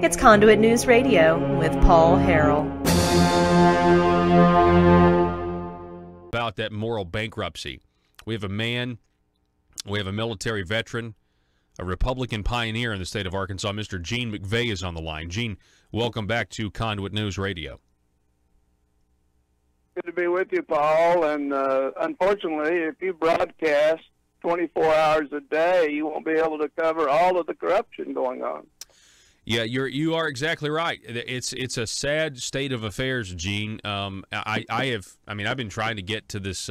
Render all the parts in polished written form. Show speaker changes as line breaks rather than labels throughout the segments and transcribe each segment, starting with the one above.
It's Conduit News Radio with Paul Harrell.
About that moral bankruptcy. We have a military veteran, a Republican pioneer in the state of Arkansas. Mr. Gene McVay is on the line. Gene, welcome back to Conduit News Radio.
Good to be with you, Paul. And unfortunately, if you broadcast 24 hours a day, you won't be able to cover all of the corruption going on.
Yeah, you are exactly right. It's a sad state of affairs, Gene. I've been trying to get to this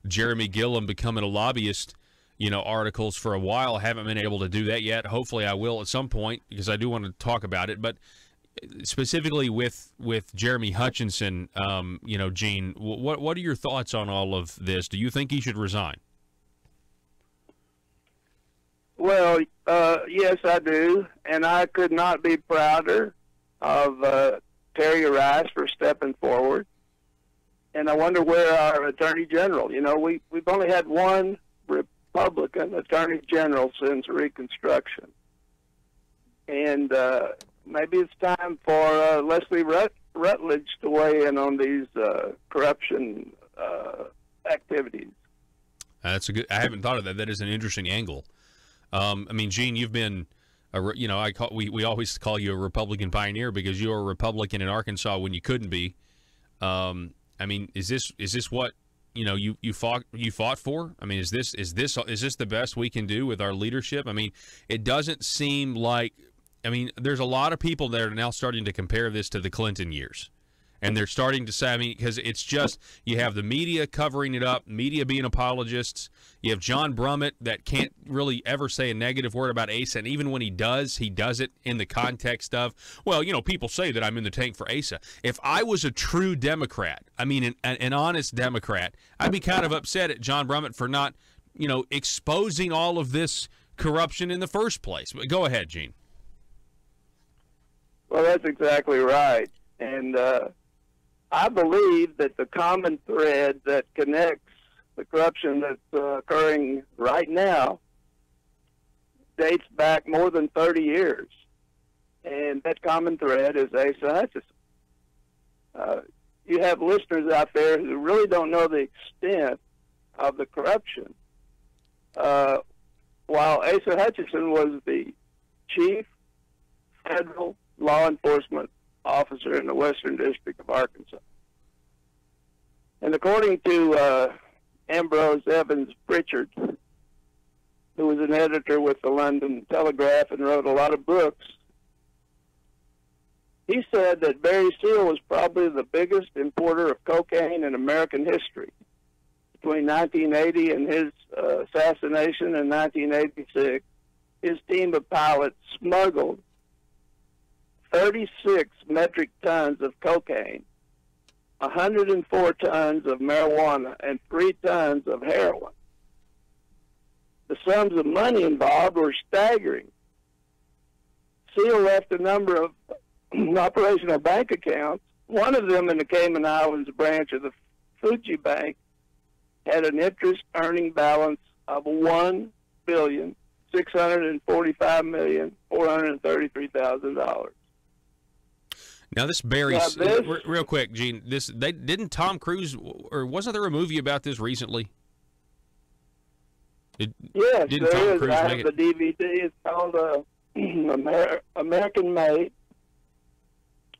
Jeremy Gillum becoming a lobbyist, articles for a while. I haven't been able to do that yet. Hopefully I will at some point because I do want to talk about it. But specifically with Jeremy Hutchinson, Gene, what are your thoughts on all of this? Do you think he should resign?
Well, yes, I do, and I could not be prouder of Terry Rice for stepping forward. And I wonder where our Attorney General. We've only had one Republican Attorney General since Reconstruction, and maybe it's time for Leslie Rutledge to weigh in on these corruption activities.
That's a good. I haven't thought of that. That is an interesting angle. Gene, you've been, we always call you a Republican pioneer because you were a Republican in Arkansas when you couldn't be. Is this what you fought for? Is this the best we can do with our leadership? It doesn't seem like. There's a lot of people that are now starting to compare this to the Clinton years. And they're starting to say, because it's just, you have the media covering it up, media being apologists. You have John Brummett that can't really ever say a negative word about Asa. And even when he does it in the context of, well, people say that I'm in the tank for Asa. If I was a true Democrat, an honest Democrat, I'd be kind of upset at John Brummett for not, exposing all of this corruption in the first place. But go ahead, Gene.
Well, that's exactly right. And I believe that the common thread that connects the corruption that's occurring right now dates back more than 30 years. And that common thread is Asa Hutchinson. You have listeners out there who really don't know the extent of the corruption. While Asa Hutchinson was the chief federal law enforcement officer in the Western District of Arkansas. And according to Ambrose Evans Pritchard, who was an editor with the London Telegraph and wrote a lot of books, he said that Barry Seal was probably the biggest importer of cocaine in American history. Between 1980 and his assassination in 1986, his team of pilots smuggled 36 metric tons of cocaine, 104 tons of marijuana, and 3 tons of heroin. The sums of money involved were staggering. Seal left a number of operational bank accounts. One of them in the Cayman Islands branch of the Fuji Bank had an interest-earning balance of $1,645,433,000.
Now this Barry, real quick, Gene. Didn't Tom Cruise, or wasn't there a movie about this recently?
Yes, there is. I have the DVD. It's called American Made.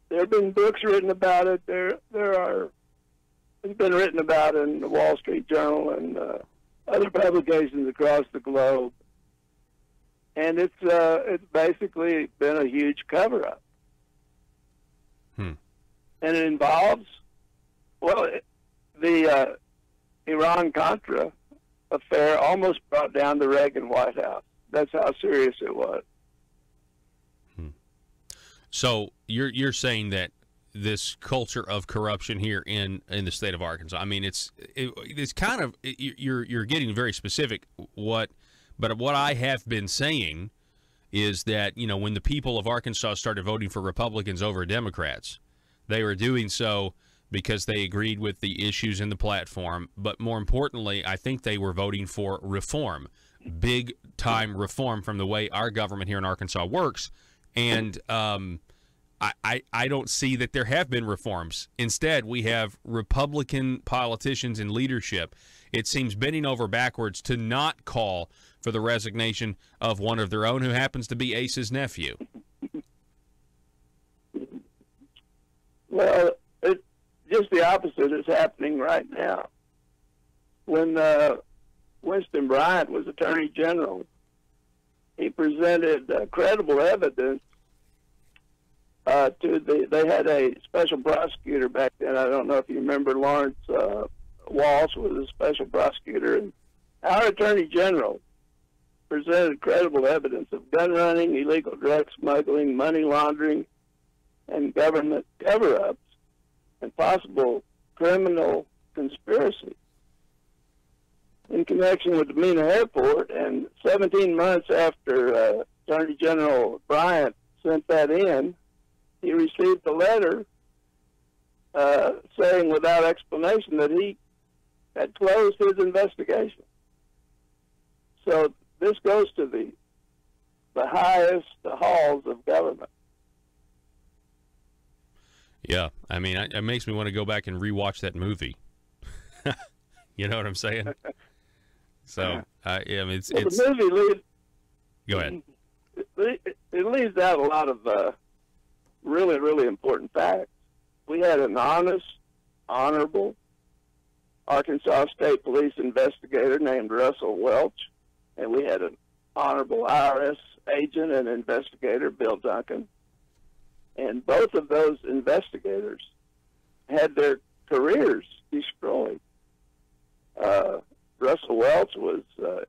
There have been books written about it. It's been written about in the Wall Street Journal and other publications across the globe. And it's basically been a huge cover-up. And it involves, the Iran-Contra affair almost brought down the Reagan White House. That's how serious it was.
So you're saying that this culture of corruption here in the state of Arkansas, it's kind of, you're getting very specific. But what I have been saying is that, when the people of Arkansas started voting for Republicans over Democrats, they were doing so because they agreed with the issues in the platform. But more importantly, I think they were voting for reform, big-time reform from the way our government here in Arkansas works. And I don't see that there have been reforms. Instead, we have Republican politicians in leadership, it seems, bending over backwards to not call for the resignation of one of their own who happens to be Ace's nephew.
Well, it's just the opposite is happening right now. When Winston Bryant was Attorney General, he presented credible evidence they had a special prosecutor back then. I don't know if you remember, Lawrence Walsh was a special prosecutor. And our Attorney General presented credible evidence of gun running, illegal drug smuggling, money laundering, and government cover-ups, and possible criminal conspiracy in connection with the Mena Airport. And 17 months after Attorney General Bryant sent that in, he received a letter saying without explanation that he had closed his investigation. So this goes to the highest halls of government.
Yeah, I mean, it makes me want to go back and rewatch that movie. You know what I'm saying? So, yeah, I mean, it's
the movie leaves.
Go ahead.
It leaves out a lot of really, really important facts. We had an honest, honorable Arkansas State Police investigator named Russell Welch, and we had an honorable IRS agent and investigator, Bill Duncan. And both of those investigators had their careers destroyed. Russell Welch was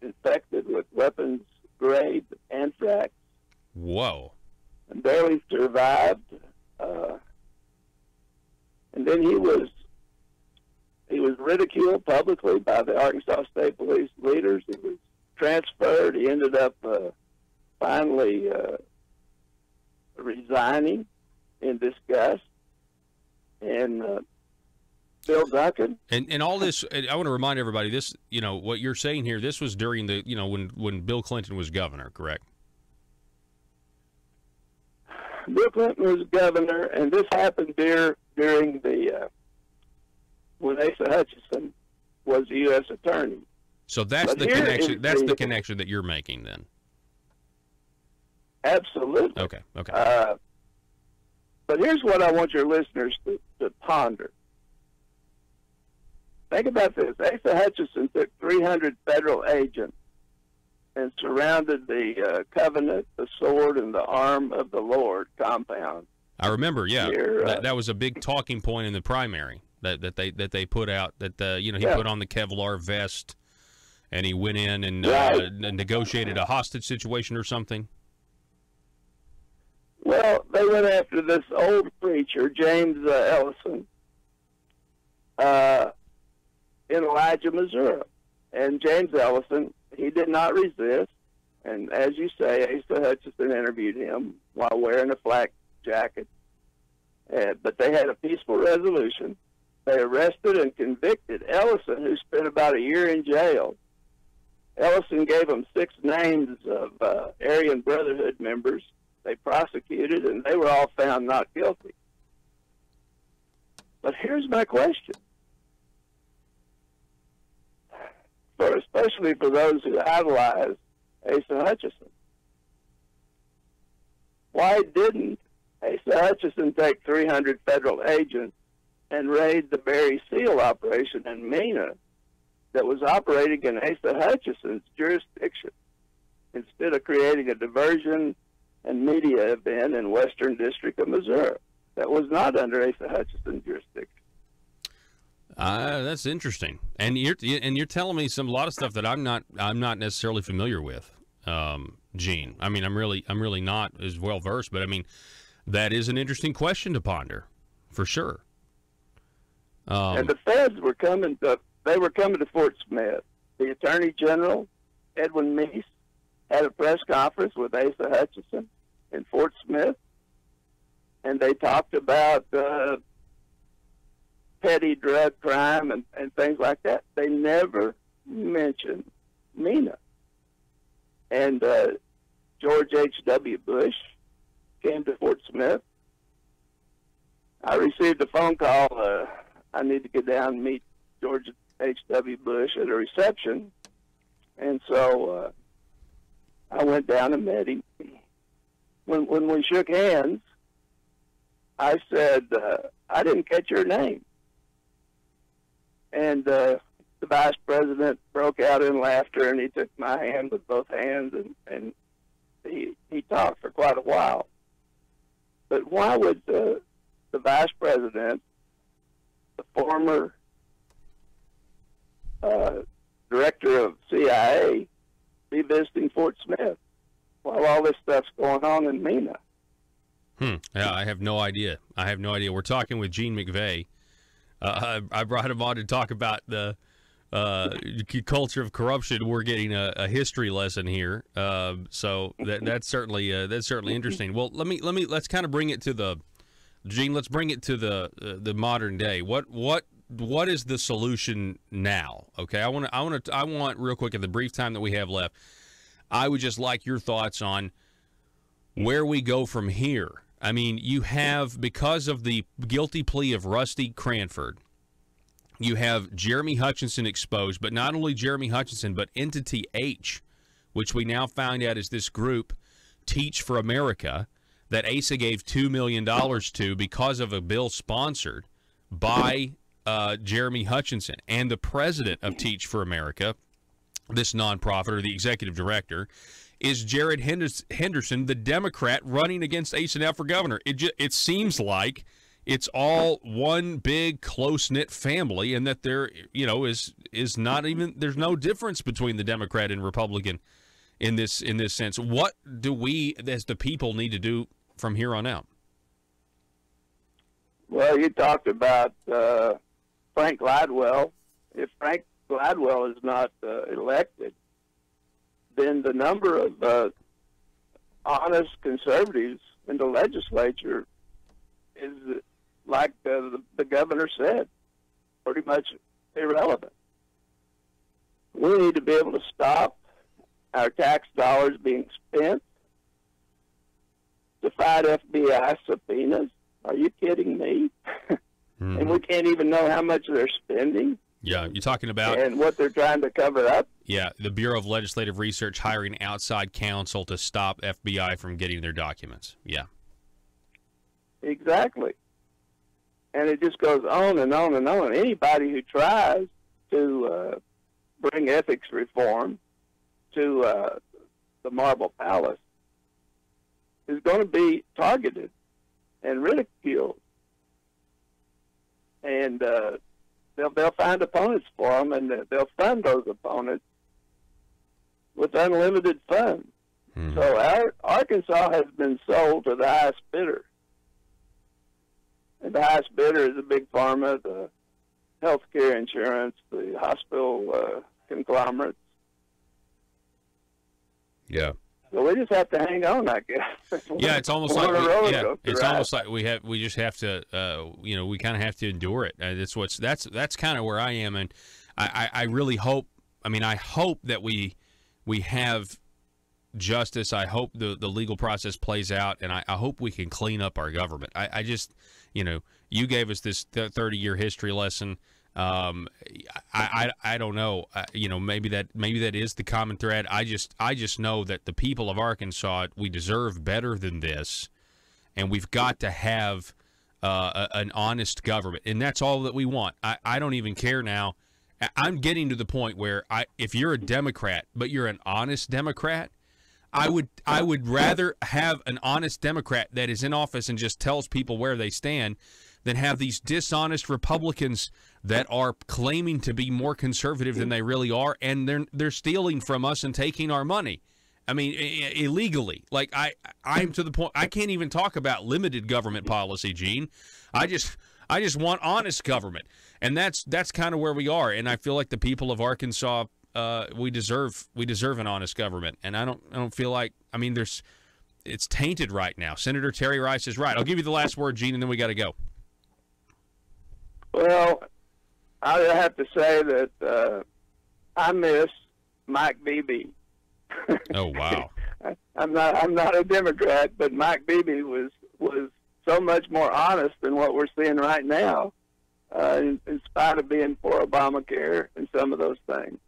infected with weapons-grade anthrax.
Whoa.
And barely survived. And then he was ridiculed publicly by the Arkansas State Police leaders. He was transferred. He ended up finally resigning in disgust. And Bill Duncan.
And all this, I want to remind everybody, this, you know, what you're saying here, this was during the, you know, when Bill Clinton was governor, correct?
Bill Clinton was governor, and this happened during the when Asa Hutchinson was the U.S. attorney.
So that's the connection. That's the connection that you're making, then.
Absolutely.
Okay. Okay.
But here's what I want your listeners to ponder. Think about this. Asa Hutchinson took 300 federal agents and surrounded the Covenant, the Sword, and the Arm of the Lord compound.
I remember, yeah.
Here,
that was a big talking point in the primary that they put out. That he put on the Kevlar vest, and he went in and negotiated a hostage situation or something.
Well, they went after this old preacher, James Ellison, in Elijah, Missouri. And James Ellison, he did not resist. And as you say, Asa Hutchinson interviewed him while wearing a flak jacket. But they had a peaceful resolution. They arrested and convicted Ellison, who spent about a year in jail. Ellison gave them 6 names of Aryan Brotherhood members. They prosecuted, and they were all found not guilty. But here's my question. Especially for those who idolize Asa Hutchinson. Why didn't Asa Hutchinson take 300 federal agents and raid the Berry Seal operation in Mena that was operating in Asa Hutchinson's jurisdiction instead of creating a diversion and media event in Western District of Missouri that was not under Asa Hutchinson's jurisdiction?
That's interesting, and you're telling me a lot of stuff that I'm not necessarily familiar with, Gene. I mean, I'm really not as well versed, but I mean, that is an interesting question to ponder, for sure.
And the feds were coming to Fort Smith. The Attorney General, Edwin Meese, had a press conference with Asa Hutchinson in Fort Smith, and they talked about petty drug crime and things like that. They never mentioned Mena. And George H.W. Bush came to Fort Smith. I received a phone call. I need to get down and meet George H.W. Bush at a reception. And so I went down and met him. When we shook hands, I said, I didn't catch your name. And the vice president broke out in laughter, and he took my hand with both hands, and he talked for quite a while. But why would the vice president, the former director of CIA, be visiting Fort Smith while all this stuff's going on in Mena?
Yeah, I have no idea. We're talking with Gene McVay. I brought him on to talk about the culture of corruption. We're getting a history lesson here, so that's certainly interesting. Well, let's kind of bring it to the Gene. Let's bring it to the modern day. What is the solution now? Okay, I want real quick in the brief time that we have left. I would just like your thoughts on where we go from here. I mean, you have, because of the guilty plea of Rusty Cranford, you have Jeremy Hutchinson exposed, but not only Jeremy Hutchinson, but Entity H, which we now find out is this group, Teach for America, that Asa gave $2 million to because of a bill sponsored by Jeremy Hutchinson. And the president of Teach for America, this nonprofit, or the executive director, is Jared Henderson, the Democrat running against Asa now for governor. It seems like it's all one big close-knit family, and that there, is not even, there's no difference between the Democrat and Republican in this sense. What do we, as the people, need to do from here on out?
Well, you talked about Frank Gladwell. If Frank Gladwell is not elected, then the number of honest conservatives in the legislature is, like the governor said, pretty much irrelevant. We need to be able to stop our tax dollars being spent to fight FBI subpoenas. Are you kidding me? And we can't even know how much they're spending.
Yeah, you're talking about...
And what they're trying to cover up.
Yeah, the Bureau of Legislative Research hiring outside counsel to stop FBI from getting their documents. Yeah.
Exactly. And it just goes on and on and on. Anybody who tries to bring ethics reform to the Marble Palace is going to be targeted and ridiculed. And they'll find opponents for them, and they'll fund those opponents with unlimited funds. So Arkansas has been sold to the highest bidder. And the highest bidder is the big pharma, the health care insurance, the hospital conglomerates.
Yeah.
So we just have to hang on, I guess.
Yeah, it's almost like we just have to we kind of have to endure it. That's kind of where I am, and I really hope. I mean, I hope that we have justice. I hope the legal process plays out, and I hope we can clean up our government. I just, you gave us this 30-year history lesson. I don't know. Maybe that is the common thread. I just know that the people of Arkansas, we deserve better than this, and we've got to have an honest government, and that's all that we want. I don't even care now. I'm getting to the point where if you're a Democrat, but you're an honest Democrat, I would rather have an honest Democrat that is in office and just tells people where they stand than have these dishonest Republicans that are claiming to be more conservative than they really are, and they're stealing from us and taking our money. I mean, illegally. Like I'm to the point I can't even talk about limited government policy, Gene. I just want honest government, and that's kind of where we are. And I feel like the people of Arkansas, we deserve an honest government, and I don't feel like, I mean, it's tainted right now. Senator Terry Rice is right. I'll give you the last word, Gene, and then we got to go.
Well, I have to say that I miss Mike Beebe.
Oh, wow.
I'm not a Democrat, but Mike Beebe was so much more honest than what we're seeing right now, in spite of being for Obamacare and some of those things.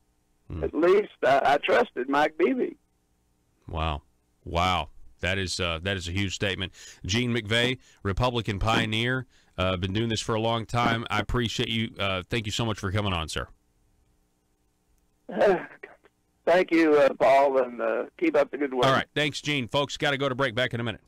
At least I trusted Mike Beebe.
Wow. That is a huge statement. Gene McVay, Republican pioneer, been doing this for a long time. I appreciate you. Thank you so much for coming on, sir.
Thank you, Paul, and keep up the good work.
All right. Thanks, Gene. Folks, got to go to break. Back in a minute.